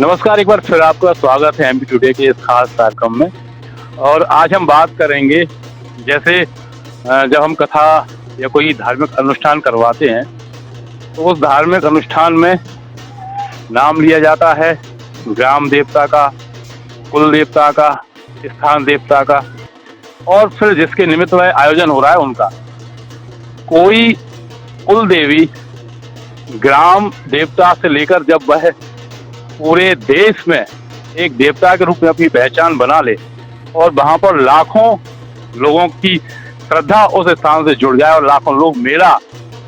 नमस्कार, एक बार फिर आपका स्वागत है एमपी टुडे के इस खास कार्यक्रम में। और आज हम बात करेंगे, जैसे जब हम कथा या कोई धार्मिक अनुष्ठान करवाते हैं तो उस धार्मिक अनुष्ठान में नाम लिया जाता है ग्राम देवता का, कुल देवता का, स्थान देवता का, और फिर जिसके निमित्त में आयोजन हो रहा है उनका। कोई कुल देवी ग्राम देवता से लेकर जब वह पूरे देश में एक देवता के रूप में अपनी पहचान बना ले और वहां पर लाखों लोगों की श्रद्धा उस स्थान से जुड़ जाए और लाखों लोग मेला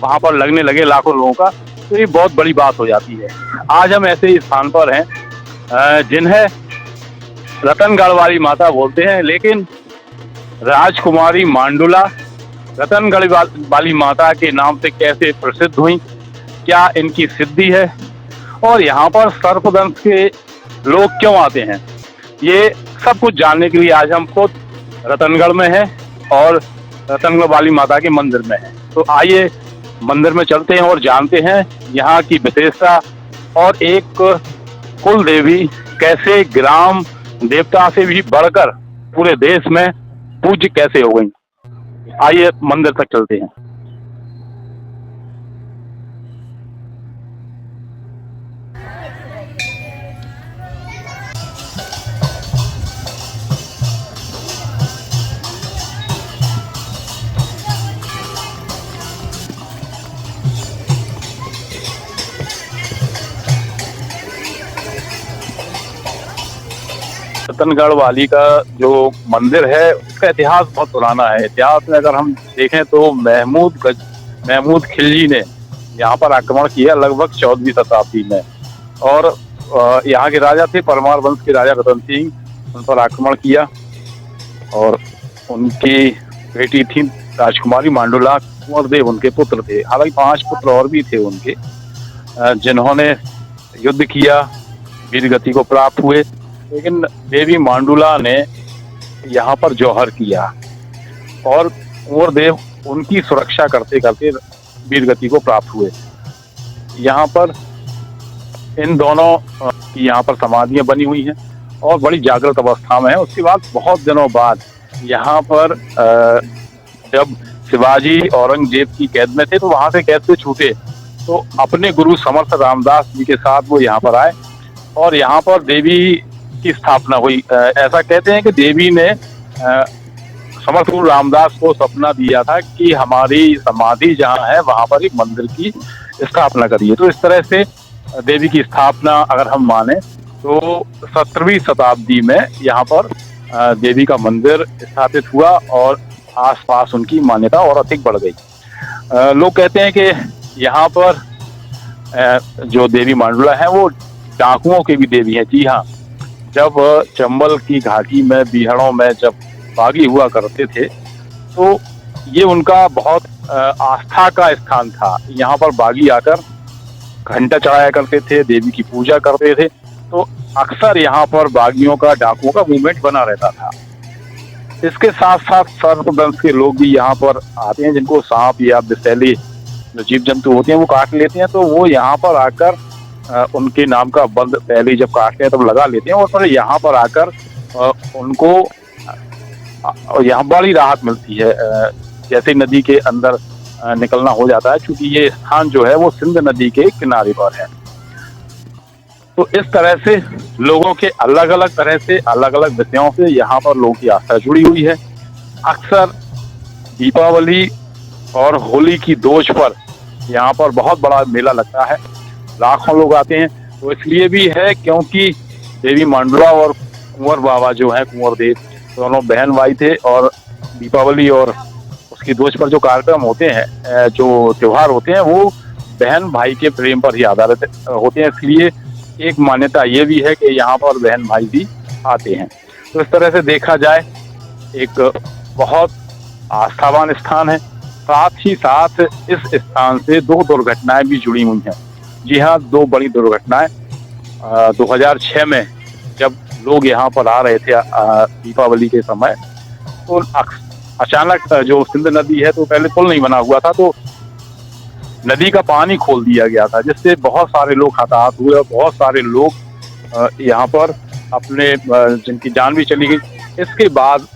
वहां पर लगने लगे लाखों लोगों का, तो ये बहुत बड़ी बात हो जाती है। आज हम ऐसे ही स्थान पर हैं जिन्हें रतनगढ़ वाली माता बोलते हैं, लेकिन राजकुमारी मांडुला रतनगढ़ वाली माता के नाम से कैसे प्रसिद्ध हुई, क्या इनकी सिद्धि है और यहाँ पर सर्पदंश के लोग क्यों आते हैं, ये सब कुछ जानने के लिए आज हम खुद रतनगढ़ में हैं और रतनगढ़ वाली माता के मंदिर में हैं। तो आइए मंदिर में चलते हैं और जानते हैं यहाँ की विशेषता और एक कुल देवी कैसे ग्राम देवता से भी बढ़कर पूरे देश में पूज्य कैसे हो गई। आइए मंदिर तक चलते हैं। रतनगढ़ वाली का जो मंदिर है उसका इतिहास बहुत पुराना है। इतिहास में अगर हम देखें तो महमूद खिलजी ने यहाँ पर आक्रमण किया लगभग 14वीं शताब्दी में, और यहाँ के राजा थे परमार वंश के राजा रतन सिंह, उन पर आक्रमण किया और उनकी बेटी थी राजकुमारी मांडुला, कुंवर देव उनके पुत्र थे। हालांकि 5 पुत्र और भी थे उनके जिन्होंने युद्ध किया, वीरगति को प्राप्त हुए, लेकिन देवी मांडुला ने यहाँ पर जौहर किया और कुंवर देव उनकी सुरक्षा करते करते वीरगति को प्राप्त हुए। यहाँ पर इन दोनों की यहाँ पर समाधियां बनी हुई हैं और बड़ी जागृत अवस्था में है। उसके बाद बहुत दिनों बाद यहाँ पर जब शिवाजी औरंगजेब की कैद में थे तो वहां से कैद से छूटे तो अपने गुरु समर्थ रामदास जी के साथ वो यहाँ पर आए और यहाँ पर देवी की स्थापना हुई। ऐसा कहते हैं कि देवी ने समर्थ गुरु रामदास को सपना दिया था कि हमारी समाधि जहाँ है वहां पर एक मंदिर की स्थापना करिए। तो इस तरह से देवी की स्थापना अगर हम माने तो 17वीं शताब्दी में यहाँ पर देवी का मंदिर स्थापित हुआ और आसपास उनकी मान्यता और अधिक बढ़ गई। लोग कहते हैं कि यहाँ पर जो देवी मांडुला है वो डाकुओं की भी देवी है। जी हाँ, जब चंबल की घाटी में बीहड़ों में जब बागी हुआ करते थे तो ये उनका बहुत आस्था का स्थान था। यहाँ पर बागी आकर घंटा चढ़ाया करते थे, देवी की पूजा करते थे, तो अक्सर यहाँ पर बागियों का, डाकुओं का मूवमेंट बना रहता था। इसके साथ साथ सर्पदंश के लोग भी यहाँ पर आते हैं, जिनको सांप या विषैले जो जीव जंतु होते हैं वो काट लेते हैं, तो वो यहाँ पर आकर उनके नाम का बंद पहले जब काटते हैं तब लगा लेते हैं और फिर यहाँ पर आकर उनको यहाँ बड़ी राहत मिलती है। जैसे नदी के अंदर निकलना हो जाता है, क्योंकि ये स्थान जो है वो सिंध नदी के किनारे पर है। तो इस तरह से लोगों के अलग अलग तरह से अलग अलग विषयों से यहाँ पर लोगों की आस्था जुड़ी हुई है। अक्सर दीपावली और होली की दोष पर यहाँ पर बहुत बड़ा मेला लगता है, लाखों लोग आते हैं। तो इसलिए भी है क्योंकि देवी मांडुला और कुंवर बाबा जो है, कुंवर देव, दोनों बहन भाई थे और दीपावली और उसकी दोष पर जो कार्यक्रम होते हैं, जो त्योहार होते हैं, वो बहन भाई के प्रेम पर ही आधारित होते हैं। इसलिए एक मान्यता ये भी है कि यहाँ पर बहन भाई भी आते हैं। तो इस तरह से देखा जाए एक बहुत आस्थावान स्थान है। साथ ही साथ इस स्थान से 2 दुर्घटनाएं भी जुड़ी हुई हैं। जी हाँ, 2 बड़ी दुर्घटनाएं 2006 में जब लोग यहाँ पर आ रहे थे दीपावली के समय, तो अचानक जो सिंध नदी है तो पहले पुल नहीं बना हुआ था, तो नदी का पानी खोल दिया गया था, जिससे बहुत सारे लोग हताहत हुए और बहुत सारे लोग यहाँ पर अपने जिनकी जान भी चली गई। इसके बाद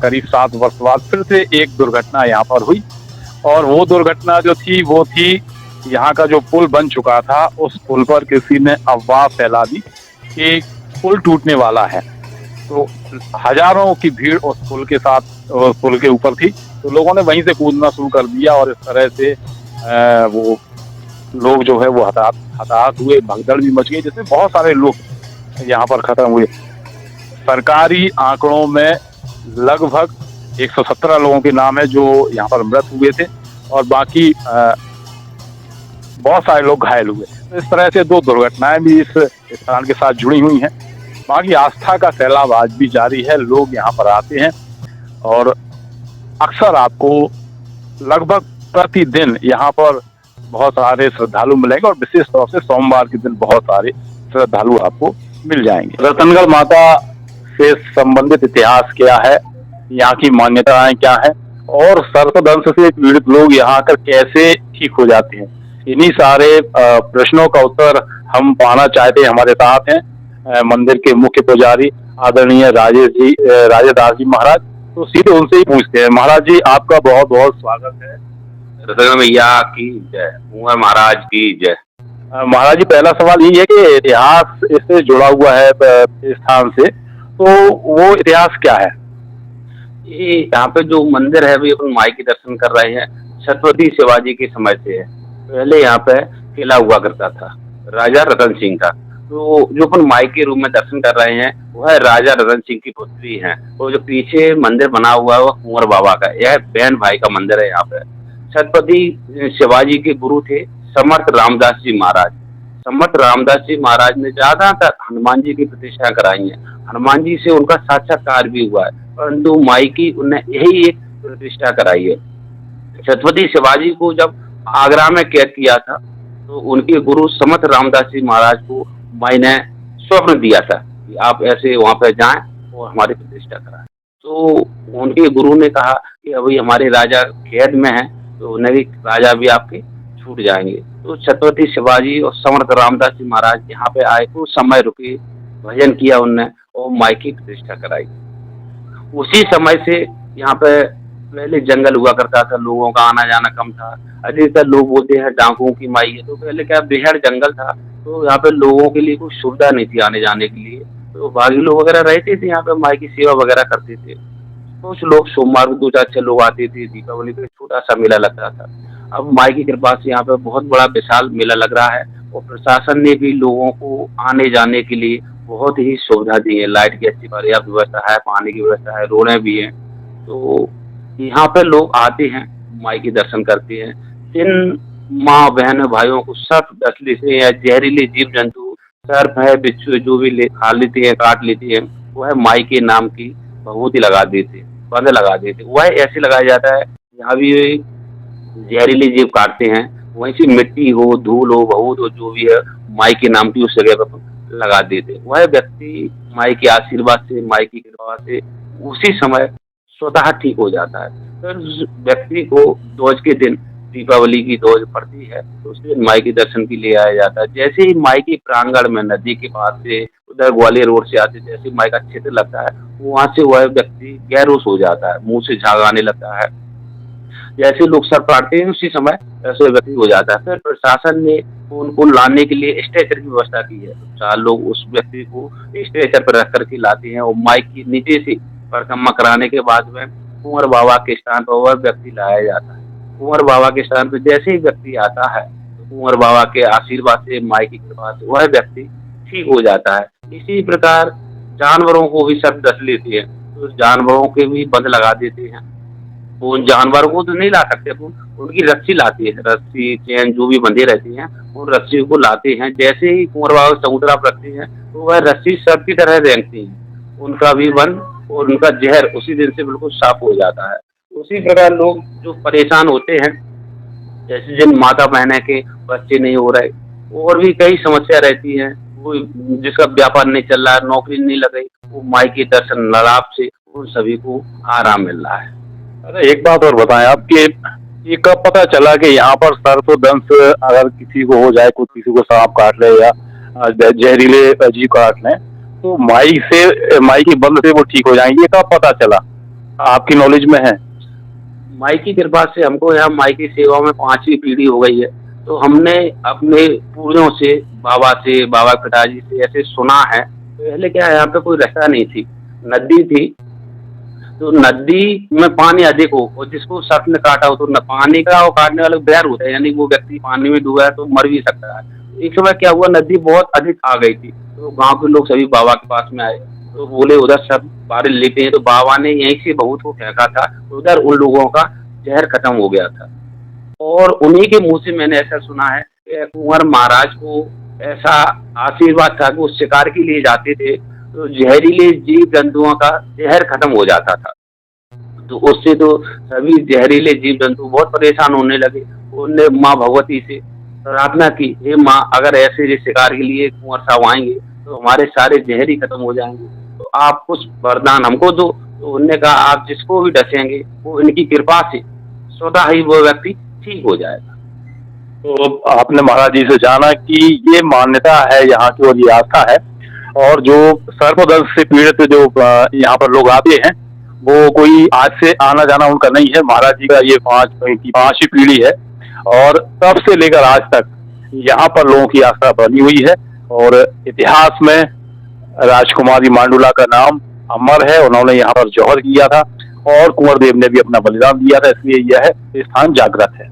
करीब 7 वर्ष बाद फिर से एक दुर्घटना यहाँ पर हुई, और वो दुर्घटना जो थी वो थी यहाँ का जो पुल बन चुका था, उस पुल पर किसी ने अफवाह फैला दी कि पुल टूटने वाला है। तो हजारों की भीड़ उस पुल के साथ, पुल के ऊपर थी, तो लोगों ने वहीं से कूदना शुरू कर दिया, और इस तरह से वो लोग जो है वो हताहत हुए, भगदड़ भी मच गई, जिसमें बहुत सारे लोग यहाँ पर खत्म हुए। सरकारी आंकड़ों में लगभग 117 लोगों के नाम है जो यहाँ पर मृत हुए थे, और बाकी बहुत सारे लोग घायल हुए। तो इस तरह से 2 दुर्घटनाएं भी इस स्थान के साथ जुड़ी हुई हैं। बाकी आस्था का सैलाब आज भी जारी है, लोग यहाँ पर आते हैं, और अक्सर आपको लगभग प्रतिदिन यहाँ पर बहुत सारे श्रद्धालु मिलेंगे, और विशेष तौर से सोमवार के दिन बहुत सारे श्रद्धालु आपको मिल जाएंगे। रतनगढ़ माता से संबंधित इतिहास क्या है, यहाँ की मान्यताएं क्या है, और सर्पदंश से पीड़ित लोग यहाँ आकर कैसे ठीक हो जाते हैं, इन्हीं सारे प्रश्नों का उत्तर हम पाना चाहते हैं। हमारे साथ हैं मंदिर के मुख्य पुजारी आदरणीय राजेश दास जी महाराज। तो सीधे उनसे ही पूछते हैं। महाराज जी, आपका बहुत बहुत स्वागत है। रतनगढ़ मैया की जय, कुंवर महाराज की जय। महाराज जी, पहला सवाल यही है कि इतिहास इससे जुड़ा हुआ है इस स्थान से, तो वो इतिहास क्या है? ये यहाँ पे जो मंदिर है अभी अपन माई के दर्शन कर रहे हैं, छत्रपति शिवाजी के समय से है। पहले यहाँ पे किला हुआ करता था राजा रतन सिंह का। तो जो अपन माई के रूप में दर्शन कर रहे हैं वह राजा रतन सिंह की पुत्री है, और जो पीछे मंदिर बना हुआ है वह कुंवर बाबा का, यह बहन भाई का मंदिर है। यहाँ पे छत्रपति शिवाजी के गुरु थे समर्थ रामदास जी महाराज। समर्थ रामदास जी महाराज ने ज्यादातर हनुमान जी की प्रतिष्ठा कराई है। हनुमान जी से उनका साक्षात्कार भी हुआ है, परंतु माई की उन्हें यही एक प्रतिष्ठा कराई है। छत्रपति शिवाजी को जब आगरा में कैद किया था तो उनके गुरु समर्थ रामदास जी महाराज को माई ने स्वप्न दिया था कि आप ऐसे वहां पर जाएं और हमारी प्रतिष्ठा कराएं। तो उनके गुरु ने कहा कि अभी हमारे राजा कैद में हैं, तो उन्हें भी राजा भी आपके छूट जाएंगे। तो छत्रपति शिवाजी और समर्थ रामदास जी महाराज यहाँ पे आए, कुछ समय रुके, भजन किया उनने और माई की प्रतिष्ठा कराई। उसी समय से यहाँ पे पहले जंगल हुआ करता था, लोगों का आना जाना कम था। अधिकतर लोग बोलते हैं डाकुओं की माई है, तो पहले क्या बेहद जंगल था, तो यहाँ पे लोगों के लिए कोई सुविधा नहीं थी आने जाने के लिए। तो बागी लोग वगैरह रहते थे यहाँ पे, माई की सेवा वगैरह करते थे। कुछ लोग सोमवार को 2-4 लोग आते थे, दीपावली पे छोटा सा मेला लगता था। अब माई की कृपा से यहाँ पे बहुत बड़ा विशाल मेला लग रहा है, और प्रशासन ने भी लोगों को आने जाने के लिए बहुत ही सुविधा दी है। लाइट की अच्छी पर्याप्त व्यवस्था है, पानी की व्यवस्था है, रोडें भी हैं। तो यहाँ पे लोग आते हैं, माई के दर्शन करते हैं। जिन माँ बहन भाइयों को सर्प डस लेते हैं या जहरीले जीव जंतु, सर्प है, बिच्छू जो भी खा लेते हैं, काट लेते हैं, वह माई के नाम की भभूति लगा देते, बंद लगा देते। वह ऐसे लगाया जाता है जहाँ भी जहरीले जीव काटते हैं वहीं से मिट्टी हो, धूल हो, भभूत हो, जो भी है, माई के नाम की उस जगह पर लगा देते। वह व्यक्ति माई के आशीर्वाद से, माई की कृपा से उसी समय स्वतः ठीक हो जाता है। फिर उस व्यक्ति को ध्वज के दिन, दीपावली की ध्वज पड़ती है, तो उस दिन माई के दर्शन के लिए आया जाता है। जैसे ही माई के प्रांगण में नदी के पास से उधर ग्वालियर रोड से आते, जैसे माई का क्षेत्र लगता है, वहां से वह व्यक्ति गैरोस हो जाता है, मुंह से झाग आने लगता है। जैसे लोग सर काटते हैं उसी समय ऐसे व्यक्ति हो जाता है। फिर प्रशासन ने उनको लाने के लिए स्ट्रेचर की व्यवस्था की है। 4 लोग उस व्यक्ति को स्ट्रेचर पर रख करके लाते हैं, और माई की नीचे से परिक्रमा कराने के बाद में कुंवर बाबा के स्थान पर वह व्यक्ति लाया जाता है। कुंवर बाबा के स्थान पर जैसे ही व्यक्ति आता है, तो कुंवर बाबा के आशीर्वाद से, माई की कृपा से वह व्यक्ति ठीक हो जाता है। इसी प्रकार जानवरों को भी सब डस लेते हैं, तो जानवरों के भी बंद लगा देते हैं। वो जानवरों को तो नहीं ला सकते, उनकी रस्सी लाती है, रस्सी चैन जो भी बंधे रहती हैं, उन रस्सी को लाते हैं। जैसे ही कुंवर बाबा समुद्रा रखते हैं, तो वह रस्सी सब की तरह रेंगती है, उनका भी बंद और उनका जहर उसी दिन से बिल्कुल साफ हो जाता है। उसी प्रकार लोग जो परेशान होते हैं, जैसे जिन माता बहन के बच्चे नहीं हो रहे, और भी कई समस्या रहती है, वो जिसका व्यापार नहीं चल रहा है, नौकरी नहीं लग रही, वो माई के दर्शन लाभ से उन सभी को आराम मिल रहा है। अरे एक बात और बताएं आप कि ये कब पता चला कि यहाँ पर सर्पदंश अगर किसी को हो जाए, कुछ किसी को सांप काट ले या जहरीले जीव काटने, तो माई की बंद से वो ठीक हो जाएंगे, ये कब पता चला? आपकी नॉलेज में है? माई की कृपा से हमको यहाँ माई की सेवा में 5वीं पीढ़ी हो गई है। तो हमने अपने पूर्वजों से, बाबा से, बाबा के पिताजी से ऐसे सुना है। पहले क्या है, यहाँ पे कोई रास्ता नहीं थी, नदी थी। तो नदी में पानी अधिक हो और जिसको सर्प ने काटा हो, तो न पानी का और काटने वाला बैर होता है, यानी वो व्यक्ति पानी में डूबा है तो मर भी सकता है। एक समय क्या हुआ, नदी बहुत अधिक आ गई थी, तो गांव के लोग सभी बाबा के पास में आए, तो बोले उधर सब बारिश लेते हैं। तो बाबा ने यहीं से बहुत को फेंका था, उधर उन लोगों का जहर खत्म हो गया था। और उन्हीं के मुंह से मैंने ऐसा सुना है कि कुंवर महाराज को ऐसा आशीर्वाद था कि वो शिकार के लिए जाते थे, तो जहरीले जीव जंतुओं का जहर खत्म हो जाता था। तो उससे तो सभी जहरीले जीव जंतु बहुत परेशान होने लगे। उनने माँ भगवती से प्रार्थना की, हे माँ, अगर ऐसे जो शिकार के लिए कुंवर साहब आएंगे तो हमारे सारे जहर ही खत्म हो जाएंगे, तो आप कुछ वरदान हमको दो। तो उन्होंने कहा, आप जिसको भी डसेंगे वो इनकी कृपा से स्वतः ही वो व्यक्ति ठीक हो जाएगा। तो आपने महाराज जी से जाना कि ये मान्यता है यहाँ की और ये आस्था है, और जो सर्पदंश से पीड़ित जो यहाँ पर लोग आते हैं, वो कोई आज से आना जाना उनका नहीं है। महाराज जी का ये 5वीं पीढ़ी है, और तब से लेकर आज तक यहाँ पर लोगों की आस्था बनी हुई है। और इतिहास में राजकुमारी मांडुला का नाम अमर है। उन्होंने यहाँ पर जौहर किया था और कुंवर देव ने भी अपना बलिदान दिया था, इसलिए यह स्थान जागृत है।